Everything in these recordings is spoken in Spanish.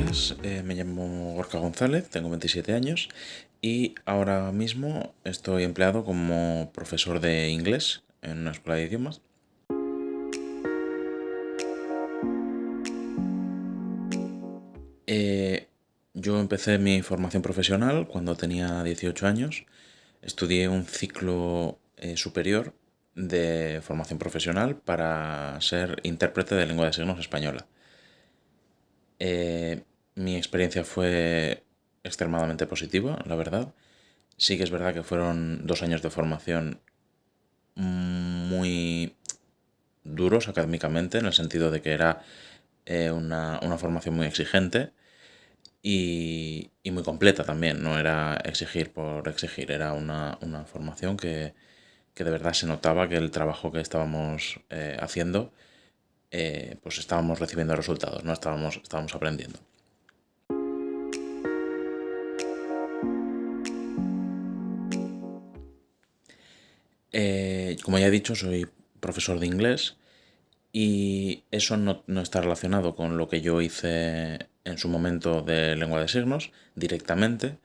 Pues me llamo Gorka González, tengo 27 años y ahora mismo estoy empleado como profesor de inglés en una escuela de idiomas. Eh, yo empecé mi formación profesional cuando tenía 18 años. Estudié un ciclo superior de formación profesional para ser intérprete de lengua de signos española. Eh, Mi experiencia fue extremadamente positiva, la verdad. Sí que es verdad que fueron 2 años de formación muy duros académicamente, en el sentido de que era una formación muy exigente y muy completa también. No era exigir por exigir, era una formación que de verdad se notaba que el trabajo que estábamos haciendo, pues estábamos recibiendo resultados, no estábamos aprendiendo. Como ya he dicho, soy profesor de inglés y eso no está relacionado con lo que yo hice en su momento de lengua de signos directamente,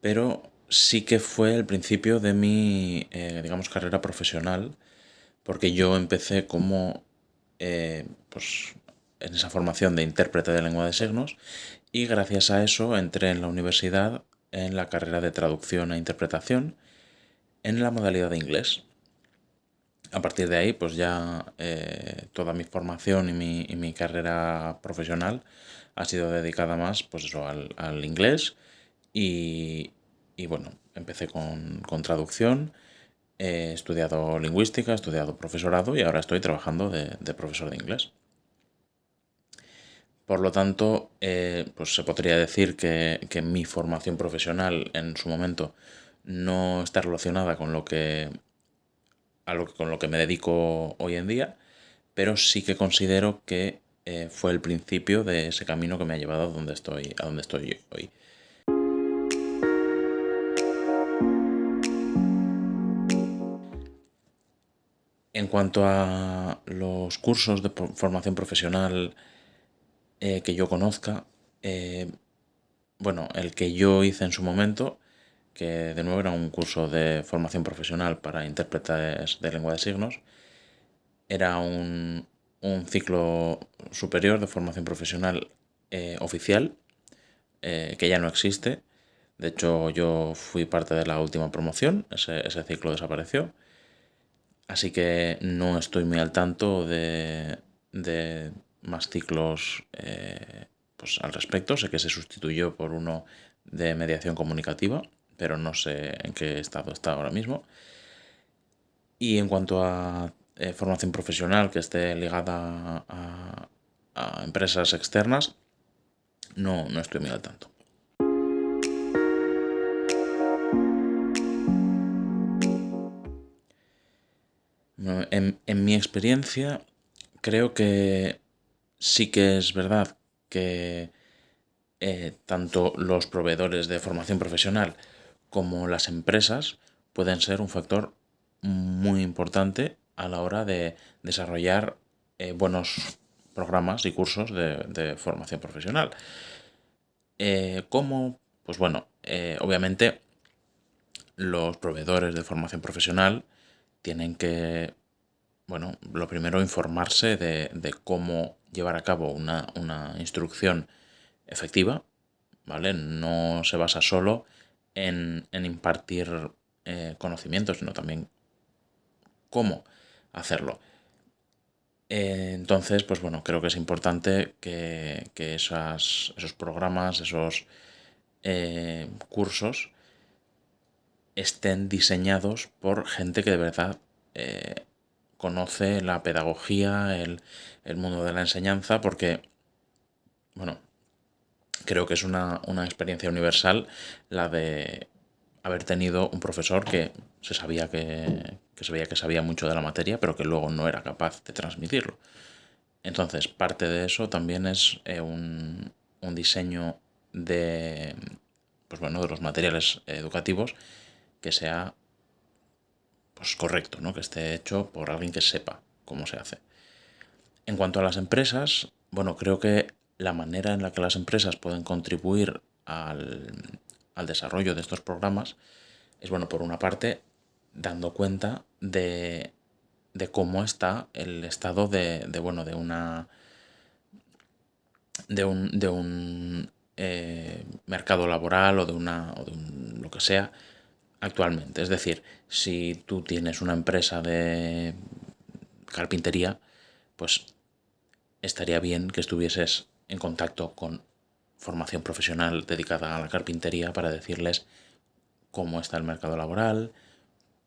pero sí que fue el principio de mi, digamos, carrera profesional, porque yo empecé como, pues, en esa formación de intérprete de lengua de signos y gracias a eso entré en la universidad en la carrera de traducción e interpretación en la modalidad de inglés. A partir de ahí, pues ya toda mi formación y mi carrera profesional ha sido dedicada más, pues eso, al inglés y bueno, empecé con traducción, he estudiado lingüística, he estudiado profesorado y ahora estoy trabajando de profesor de inglés. Por lo tanto, pues se podría decir que mi formación profesional en su momento no está relacionada con lo que me dedico hoy en día, pero sí que considero que fue el principio de ese camino que me ha llevado a donde estoy hoy. En cuanto a los cursos de formación profesional que yo conozca, eh, bueno, el que yo hice en su momento, que de nuevo era un curso de formación profesional para intérpretes de lengua de signos, era un ciclo superior de formación profesional oficial, que ya no existe. De hecho, yo fui parte de la última promoción, ese ciclo desapareció, así que no estoy muy al tanto de más ciclos pues, al respecto. Sé que se sustituyó por uno de mediación comunicativa, pero no sé en qué estado está ahora mismo. Y en cuanto a formación profesional que esté ligada a empresas externas, no estoy muy al tanto. No, en mi experiencia, creo que sí que es verdad que tanto los proveedores de formación profesional como las empresas pueden ser un factor muy importante a la hora de desarrollar buenos programas y cursos de formación profesional. ¿Cómo? Pues bueno, obviamente los proveedores de formación profesional tienen que, bueno, lo primero informarse de cómo llevar a cabo una instrucción efectiva, ¿vale? No se basa solo en impartir conocimientos, sino también cómo hacerlo. Entonces, pues bueno, creo que es importante que esos programas, esos cursos estén diseñados por gente que de verdad conoce la pedagogía, el mundo de la enseñanza, porque, bueno, creo que es una experiencia universal la de haber tenido un profesor que se veía que sabía mucho de la materia, pero que luego no era capaz de transmitirlo. Entonces, parte de eso también es un diseño de, pues bueno, de los materiales educativos que sea pues correcto, ¿no? Que esté hecho por alguien que sepa cómo se hace. En cuanto a las empresas, bueno, creo que la manera en la que las empresas pueden contribuir al desarrollo de estos programas es, bueno, por una parte, dando cuenta de cómo está el estado de un mercado laboral o de un lo que sea actualmente. Es decir, si tú tienes una empresa de carpintería, pues estaría bien que estuvieses en contacto con formación profesional dedicada a la carpintería para decirles cómo está el mercado laboral,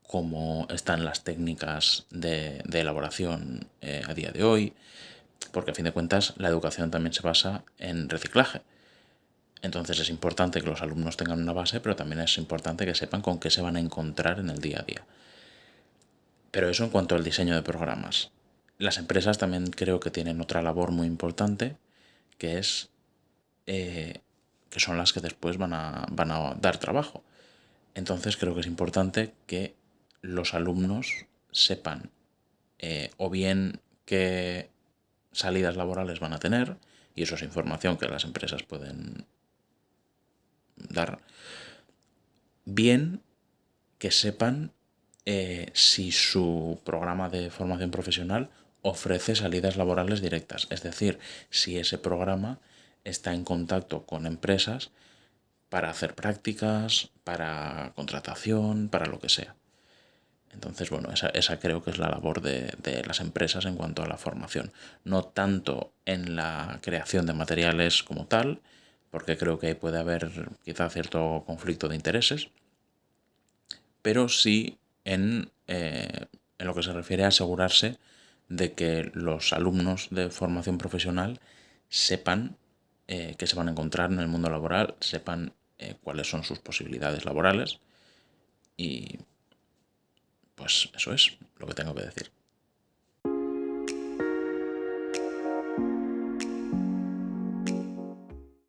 cómo están las técnicas de elaboración a día de hoy, porque a fin de cuentas la educación también se basa en reciclaje. Entonces es importante que los alumnos tengan una base, pero también es importante que sepan con qué se van a encontrar en el día a día. Pero eso en cuanto al diseño de programas. Las empresas también creo que tienen otra labor muy importante, que es que son las que después van a dar trabajo. Entonces creo que es importante que los alumnos sepan o bien qué salidas laborales van a tener, y eso es información que las empresas pueden dar, bien que sepan si su programa de formación profesional ofrece salidas laborales directas, es decir, si ese programa está en contacto con empresas para hacer prácticas, para contratación, para lo que sea. Entonces, bueno, esa creo que es la labor de las empresas en cuanto a la formación. No tanto en la creación de materiales como tal, porque creo que puede haber quizá cierto conflicto de intereses, pero sí en lo que se refiere a asegurarse de que los alumnos de formación profesional sepan qué se van a encontrar en el mundo laboral, sepan cuáles son sus posibilidades laborales, y pues eso es lo que tengo que decir.